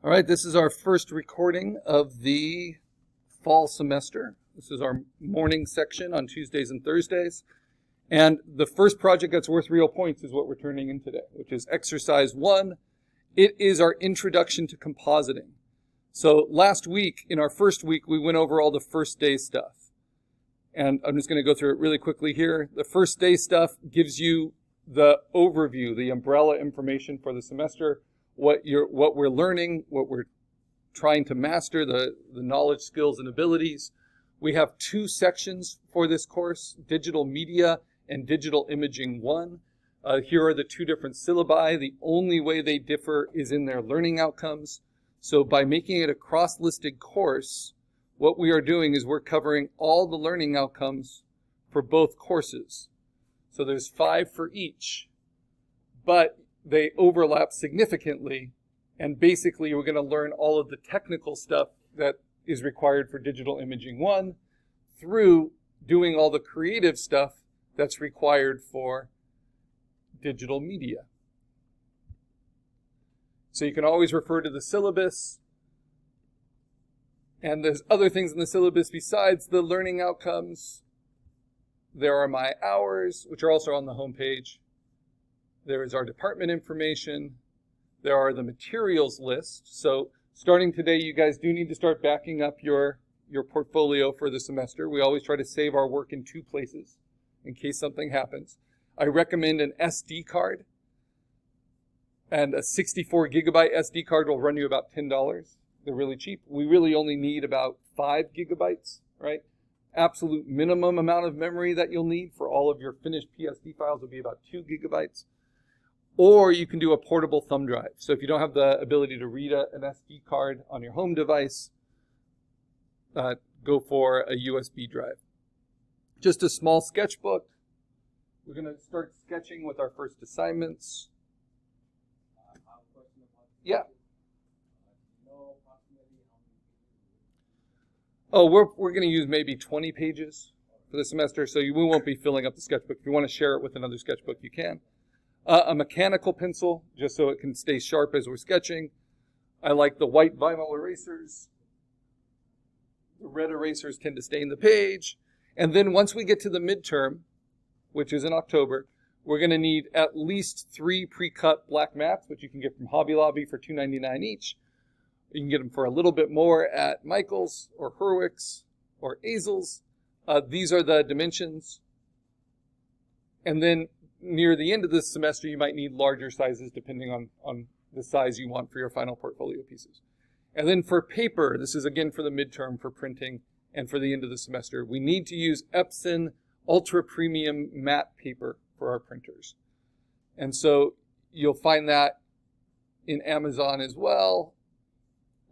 All right, this is our first recording of the fall semester. This is our morning section on Tuesdays and Thursdays. And the first project that's worth real points is what we're turning in today, which is exercise 1. It is our introduction to compositing. So last week, in our first week, we went over all the first day stuff. And I'm just going to go through it really quickly here. The first day stuff gives you the overview, the umbrella information for the semester, what we're learning, what we're trying to master, the knowledge, skills, and abilities. We have 2 sections for this course, Digital Media and Digital Imaging 1. Here are the 2 different syllabi. The only way they differ is in their learning outcomes. So by making it a cross-listed course, what we are doing is we're covering all the learning outcomes for both courses. So there's 5 for each, but they overlap significantly, and basically we're going to learn all of the technical stuff that is required for Digital Imaging 1 through doing all the creative stuff that's required for digital media. So you can always refer to the syllabus, and there's other things in the syllabus besides the learning outcomes. There are my hours, which are also on the home page. There is our department information. There are the materials list. So starting today, you guys do need to start backing up your portfolio for the semester. We always try to save our work in 2 places in case something happens. I recommend an SD card. And a 64 gigabyte SD card will run you about $10. They're really cheap. We really only need about 5 gigabytes, right? Absolute minimum amount of memory that you'll need for all of your finished PSD files will be about 2 gigabytes. Or you can do a portable thumb drive. So if you don't have the ability to read an SD card on your home device, go for a USB drive. Just a small sketchbook. We're going to start sketching with our first assignments. Yeah. Oh, we're going to use maybe 20 pages for the semester, so we won't be filling up the sketchbook. If you want to share it with another sketchbook, you can. A mechanical pencil, just so it can stay sharp as we're sketching. I like the white vinyl erasers. The red erasers tend to stain the page. And then once we get to the midterm, which is in October, we're going to need at least 3 pre-cut black mats, which you can get from Hobby Lobby for $2.99 each. You can get them for a little bit more at Michael's or Hurwick's or Azel's. These are the dimensions. And then near the end of this semester, you might need larger sizes depending on the size you want for your final portfolio pieces. And then for paper, this is again for the midterm for printing and for the end of the semester, we need to use Epson Ultra Premium matte paper for our printers. And so you'll find that in Amazon as well,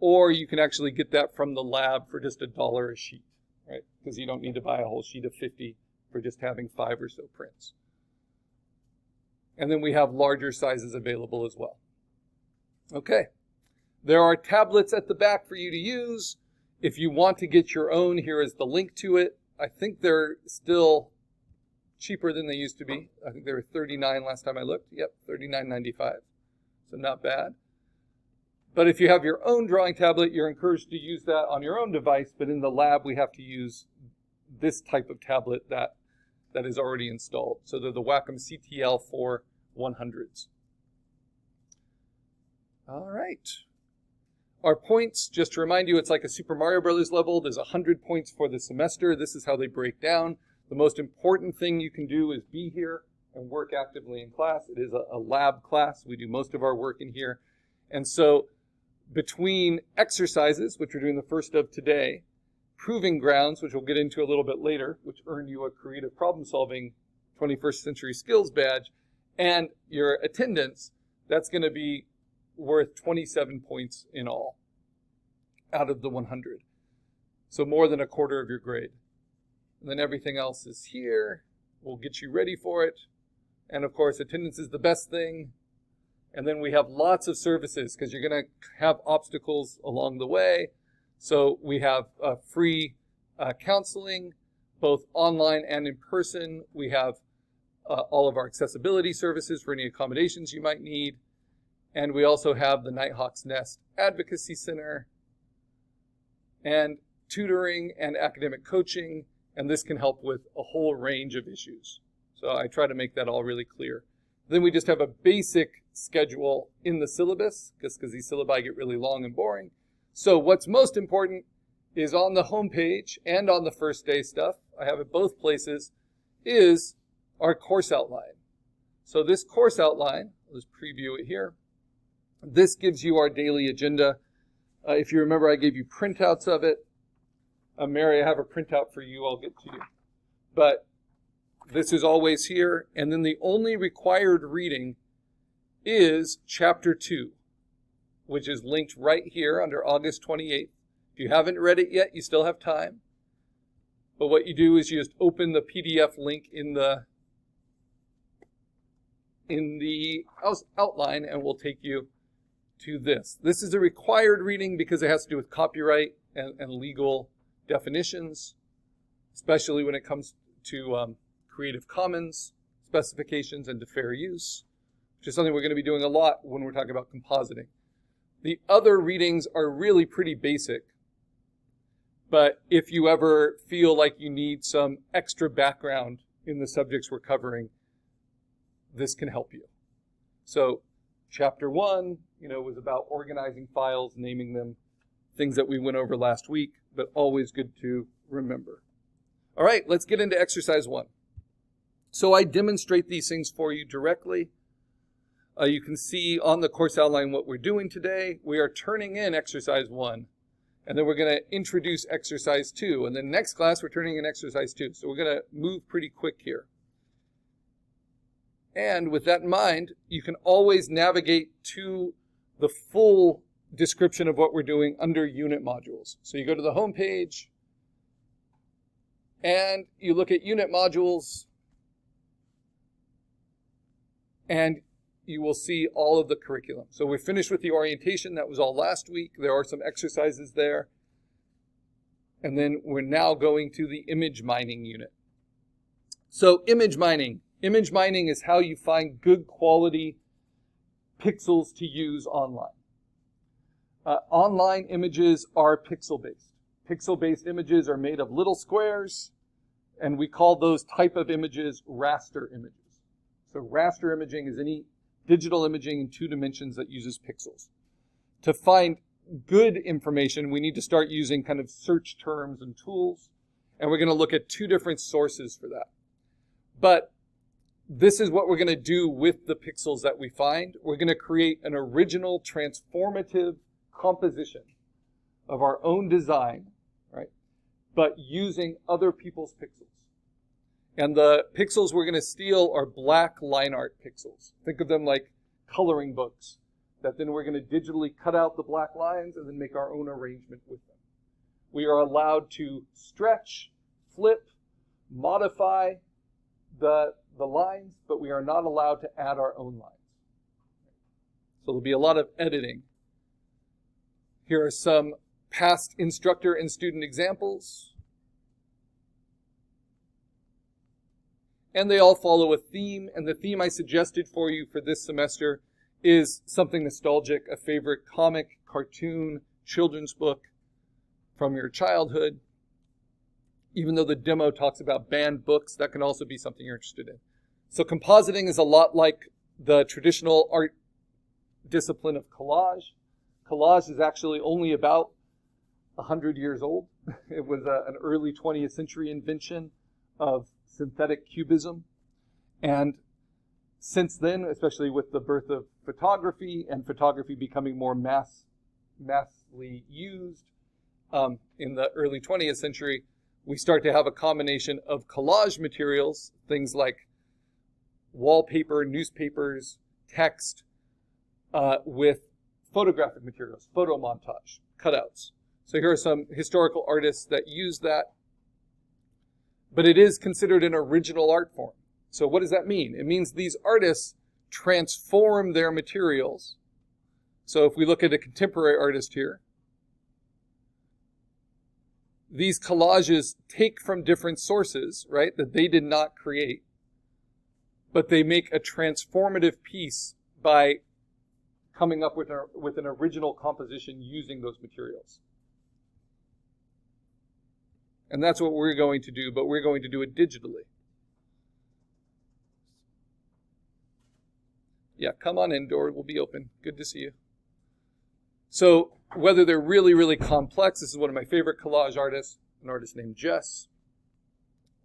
or you can actually get that from the lab for just $1 a sheet, right? Because you don't need to buy a whole sheet of 50 for just having 5 or so prints. And then we have larger sizes available as well. Okay. There are tablets at the back for you to use. If you want to get your own, here is the link to it. I think they're still cheaper than they used to be. I think they were $39 last time I looked. Yep, $39.95. So not bad. But if you have your own drawing tablet, you're encouraged to use that on your own device. But in the lab, we have to use this type of tablet that is already installed. So they're the Wacom CTL 4100s. All right. Our points, just to remind you, it's like a Super Mario Brothers level. There's 100 points for the semester. This is how they break down. The most important thing you can do is be here and work actively in class. It is a lab class. We do most of our work in here. And so between exercises, which we're doing the first of today, proving grounds, which we'll get into a little bit later, which earn you a creative problem-solving 21st century skills badge, and your attendance, that's going to be worth 27 points in all out of the 100. So more than a quarter of your grade. And then everything else is here. We'll get you ready for it. And of course, attendance is the best thing. And then we have lots of services because you're going to have obstacles along the way. So we have free counseling, both online and in person. We have all of our accessibility services for any accommodations you might need. And we also have the Nighthawk's Nest Advocacy Center and tutoring and academic coaching, and this can help with a whole range of issues. So I try to make that all really clear. Then we just have a basic schedule in the syllabus, because these syllabi get really long and boring. So what's most important is on the homepage and on the first day stuff, I have it both places, is our course outline. So this course outline, let's preview it here. This gives you our daily agenda. If you remember, I gave you printouts of it. Mary, I have a printout for you. I'll get to you. But this is always here. And then the only required reading is Chapter 2, which is linked right here under August 28th. If you haven't read it yet, you still have time. But what you do is you just open the PDF link in the outline, and we'll take you to this. This is a required reading because it has to do with copyright and legal definitions, especially when it comes to Creative Commons specifications and to fair use, which is something we're going to be doing a lot when we're talking about compositing. The other readings are really pretty basic, but if you ever feel like you need some extra background in the subjects we're covering, this can help you. So Chapter 1, was about organizing files, naming them, things that we went over last week, but always good to remember. All right, let's get into exercise 1. So I demonstrate these things for you directly. You can see on the course outline what we're doing today. We are turning in exercise 1, and then we're going to introduce exercise 2, and then next class we're turning in exercise 2. So we're going to move pretty quick here. And with that in mind, you can always navigate to the full description of what we're doing under unit modules. So you go to the home page and you look at unit modules and you will see all of the curriculum. So we're finished with the orientation. That was all last week. There are some exercises there. And then we're now going to the image mining unit. So image mining. Image mining is how you find good quality pixels to use online. Online images are pixel-based. Pixel-based images are made of little squares, and we call those type of images raster images. So raster imaging is any digital imaging in 2 dimensions that uses pixels. To find good information, we need to start using kind of search terms and tools, and we're going to look at 2 different sources for that. But this is what we're going to do with the pixels that we find. We're going to create an original transformative composition of our own design, right? But using other people's pixels. And the pixels we're going to steal are black line art pixels. Think of them like coloring books that then we're going to digitally cut out the black lines and then make our own arrangement with them. We are allowed to stretch, flip, modify the lines, but we are not allowed to add our own lines. So there'll be a lot of editing. Here are some past instructor and student examples. And they all follow a theme, and the theme I suggested for you for this semester is something nostalgic, a favorite comic, cartoon, children's book from your childhood. Even though the demo talks about banned books, that can also be something you're interested in. So compositing is a lot like the traditional art discipline of collage. Collage is actually only about 100 years old. It was an early 20th century invention of synthetic cubism. And since then, especially with the birth of photography and photography becoming more massively used in the early 20th century, we start to have a combination of collage materials, things like wallpaper, newspapers, text, with photographic materials, photo montage, cutouts. So here are some historical artists that use that. But it is considered an original art form. So what does that mean? It means these artists transform their materials. So if we look at a contemporary artist here, these collages take from different sources, right, that they did not create, but they make a transformative piece by coming up with an original composition using those materials. And that's what we're going to do, but we're going to do it digitally. Yeah, come on in, door will be open. Good to see you. So whether they're really, really complex, this is one of my favorite collage artists, an artist named Jess.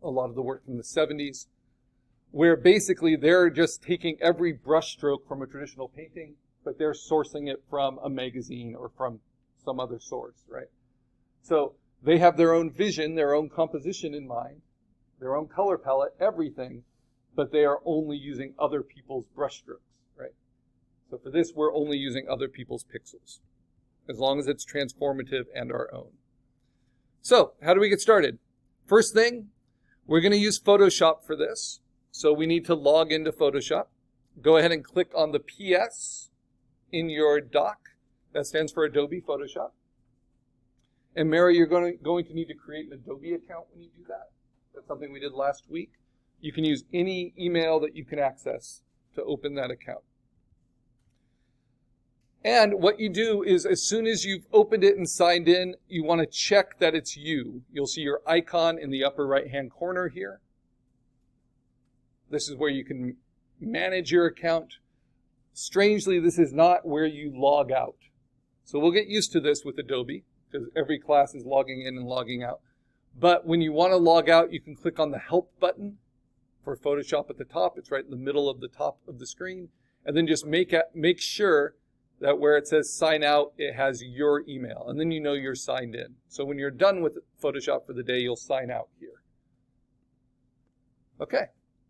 A lot of the work from the 70s, where basically they're just taking every brushstroke from a traditional painting, but they're sourcing it from a magazine or from some other source, right? So they have their own vision, their own composition in mind, their own color palette, everything, but they are only using other people's brushstrokes, right? So for this, we're only using other people's pixels, as long as it's transformative and our own. So how do we get started? First thing, we're going to use Photoshop for this. So we need to log into Photoshop. Go ahead and click on the PS in your doc. That stands for Adobe Photoshop. And Mary, you're going to need to create an Adobe account when you do that. That's something we did last week. You can use any email that you can access to open that account. And what you do is, as soon as you've opened it and signed in, you want to check that it's you. You'll see your icon in the upper right-hand corner here. This is where you can manage your account. Strangely, this is not where you log out. So we'll get used to this with Adobe, because every class is logging in and logging out. But when you want to log out, you can click on the Help button for Photoshop at the top. It's right in the middle of the top of the screen. And then just make sure that where it says sign out, it has your email. And then you know you're signed in. So when you're done with Photoshop for the day, you'll sign out here. Okay,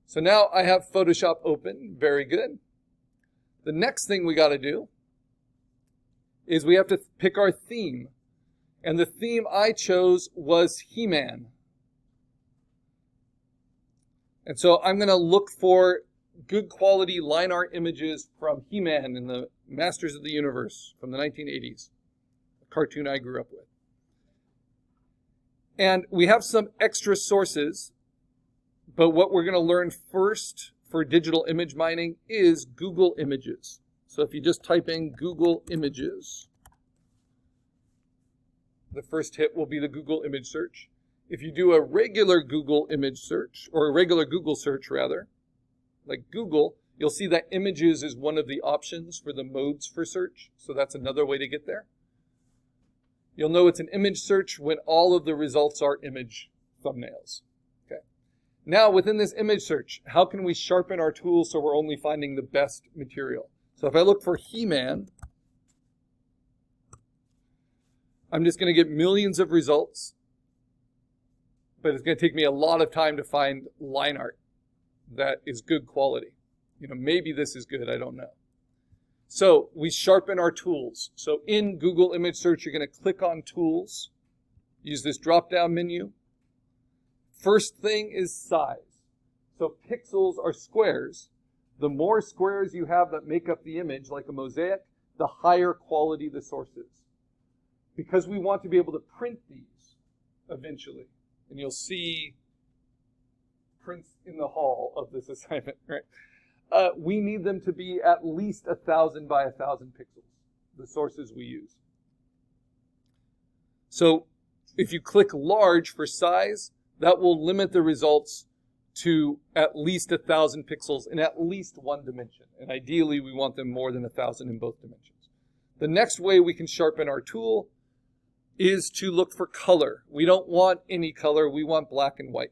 so now I have Photoshop open. Very good. The next thing we got to do is we have to pick our theme. And the theme I chose was He-Man. And so I'm going to look for good quality line art images from He-Man in the Masters of the Universe from the 1980s, a cartoon I grew up with. And we have some extra sources, but what we're going to learn first for digital image mining is Google Images. So if you just type in Google Images, the first hit will be the Google image search. If you do a regular Google image search, or a regular Google search rather, like Google, you'll see that images is one of the options for the modes for search. So that's another way to get there. You'll know it's an image search when all of the results are image thumbnails. Okay. Now within this image search, how can we sharpen our tools so we're only finding the best material? So if I look for He-Man, I'm just going to get millions of results, but it's going to take me a lot of time to find line art that is good quality. Maybe this is good, I don't know. So we sharpen our tools. So in Google Image Search, you're going to click on Tools, use this drop-down menu. First thing is size. So pixels are squares. The more squares you have that make up the image, like a mosaic, the higher quality the source is. Because we want to be able to print these eventually. And you'll see prints in the hall of this assignment, right? We need them to be at least 1,000 by 1,000 pixels, the sources we use. So if you click large for size, that will limit the results to at least 1,000 pixels in at least one dimension. And ideally, we want them more than 1,000 in both dimensions. The next way we can sharpen our tool is to look for color. We don't want any color, we want black and white.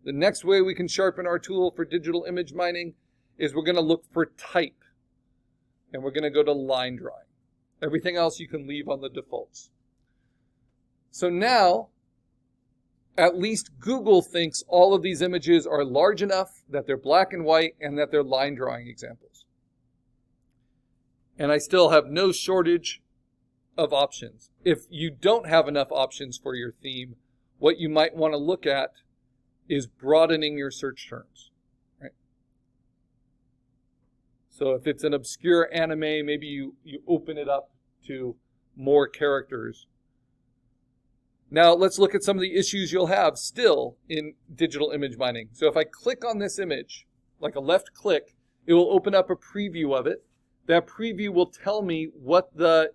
The next way we can sharpen our tool for digital image mining is we're going to look for type. And we're going to go to line drawing. Everything else you can leave on the defaults. So now, at least Google thinks all of these images are large enough that they're black and white and that they're line drawing examples. And I still have no shortage of options. If you don't have enough options for your theme, what you might want to look at is broadening your search terms. Right? So if it's an obscure anime, maybe you open it up to more characters. Now let's look at some of the issues you'll have still in digital image mining. So if I click on this image, like a left click, it will open up a preview of it. that preview will tell me what the